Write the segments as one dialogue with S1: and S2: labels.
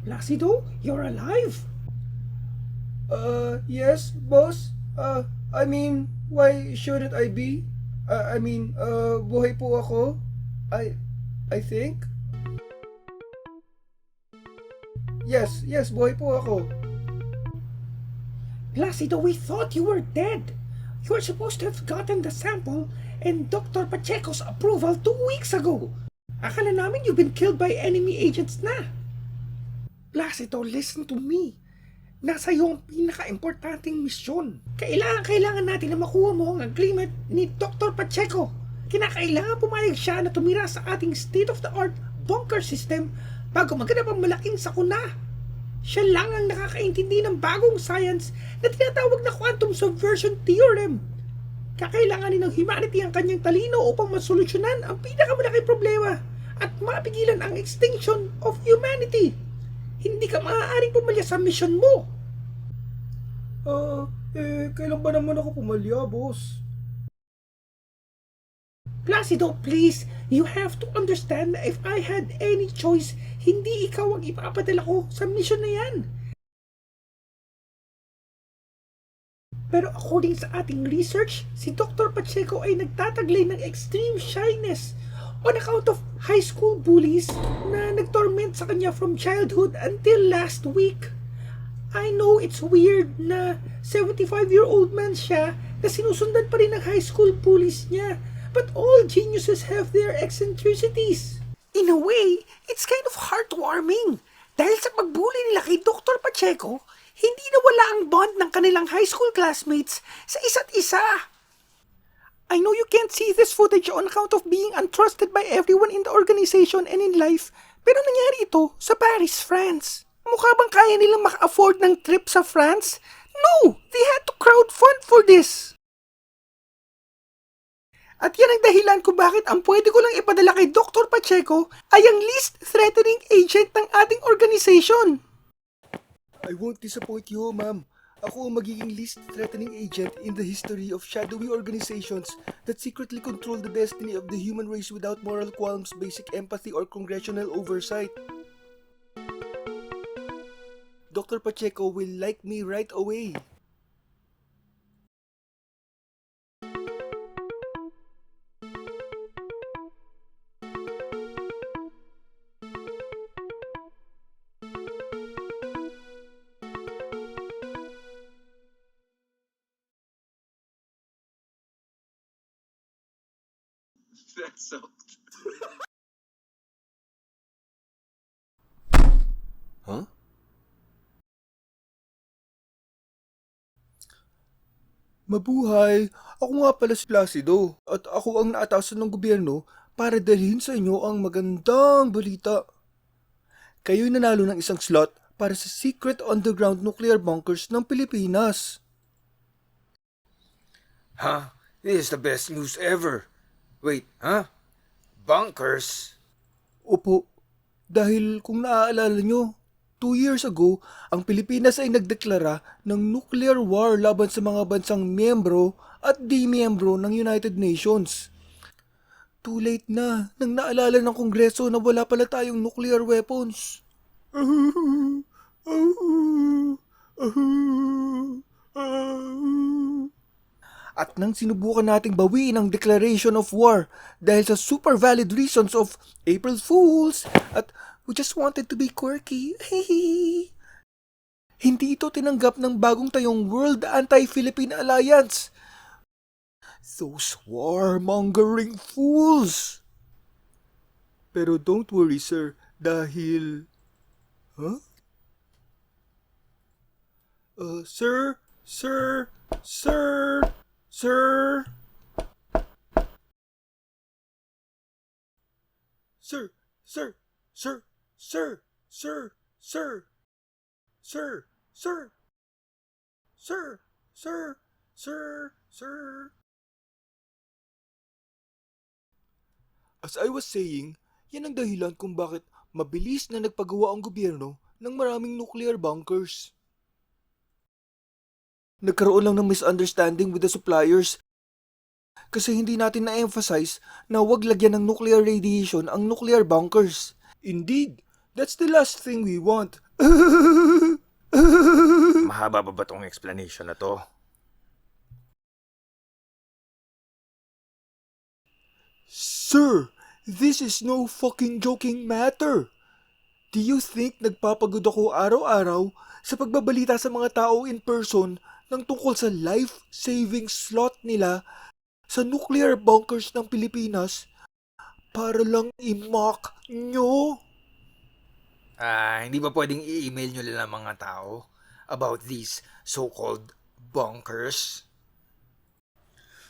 S1: Placido, you're alive?
S2: Yes, boss. Why shouldn't I be? Buhay po ako. I, I think. Yes, buhay po ako.
S1: Placido, we thought you were dead. You were supposed to have gotten the sample and Dr. Pacheco's approval 2 weeks ago. Akala namin you've been killed by enemy agents na. Placido, listen to me. Nasa iyo ang pinaka-importanting misyon. Kailangan natin na makuha mo ang agreement ni Dr. Pacheco. Kinakailangan pumayag siya na tumira sa ating state-of-the-art bunker system bago maganap ang malaking sakuna. Siya lang ang nakakaintindi ng bagong science na tinatawag na quantum subversion theorem. Kakailanganin ng humanity ang kanyang talino upang masolusyonan ang pinakamalaking problema at mapigilan ang extinction of humanity. Hindi ka maaaring pumalya sa misyon mo.
S2: Kailan ba naman ako pumalya, boss?
S1: Placido, please, you have to understand that if I had any choice, hindi ikaw ang ipapadala ko sa mission na yan. Pero according sa ating research, si Dr. Pacheco ay nagtataglay ng extreme shyness on account of high school bullies na nagtorment sa kanya from childhood until last week. I know it's weird na 75-year-old man siya na sinusundan pa rin ng high school bullies niya. But all geniuses have their eccentricities. In a way, it's kind of heartwarming. Dahil sa pagbuli nila kay Dr. Pacheco, hindi nawala ang bond ng kanilang high school classmates sa isa't isa. I know you can't see this footage on account of being untrusted by everyone in the organization and in life, pero nangyari ito sa Paris, France. Mukha bang kaya nilang maka-afford ng trip sa France? No! They had to crowdfund for this! At yan ang dahilan kung bakit ang pwede ko lang ipadala kay Dr. Pacheco ay ang least threatening agent ng ating organization.
S2: I won't disappoint you, ma'am. Ako ang magiging least threatening agent in the history of shadowy organizations that secretly control the destiny of the human race without moral qualms, basic empathy, or congressional oversight. Dr. Pacheco will like me right away.
S3: That's so.
S2: Huh? Mabuhay! Ako nga pala si Placido at ako ang naatasan ng gobyerno para dalhin sa inyo ang magandang balita. Kayo'y nanalo ng isang slot para sa secret underground nuclear bunkers ng Pilipinas.
S4: Huh? This is the best news ever. Wait, huh? Bunkers?
S2: Opo, dahil kung naaalala nyo, 2 years ago, ang Pilipinas ay nagdeklara ng nuclear war laban sa mga bansang miyembro at di-miyembro ng United Nations. Too late na nang naalala ng Kongreso na wala pala tayong nuclear weapons. At nang sinubukan nating bawiin ang declaration of war dahil sa super valid reasons of April Fools at we just wanted to be quirky. Hindi ito tinanggap ng bagong tayong World Anti-Philippine Alliance. Those warmongering fools! Pero don't worry, sir, dahil... Huh? Sir? Sir? Sir? Sir? Sir? Sir? Sir? Sir? Sir? Sir? Sir? Sir? Sir? Sir? Sir? Sir? As I was saying, yan ang dahilan kung bakit mabilis na nagpagawa ang gobyerno ng maraming nuclear bunkers. Nagkaroon lang ng misunderstanding with the suppliers kasi hindi natin na-emphasize na huwag lagyan ng nuclear radiation ang nuclear bunkers. Indeed, That's the last thing we want.
S4: Mahaba ba tong explanation na to?
S2: Sir, this is no fucking joking matter. Do you think nagpapagod ako araw-araw sa pagbabalita sa mga tao in person ng tungkol sa life-saving slot nila sa nuclear bunkers ng Pilipinas para lang i-mock nyo?
S4: Hindi ba pwedeng i-email nyo lang ang mga tao about these so-called bunkers?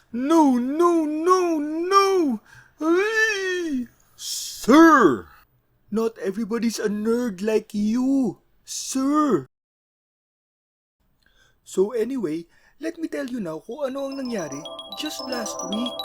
S2: No, no, no, no! Ay! Sir! Not everybody's a nerd like you, sir! So anyway, let me tell you now kung ano ang nangyari just last week.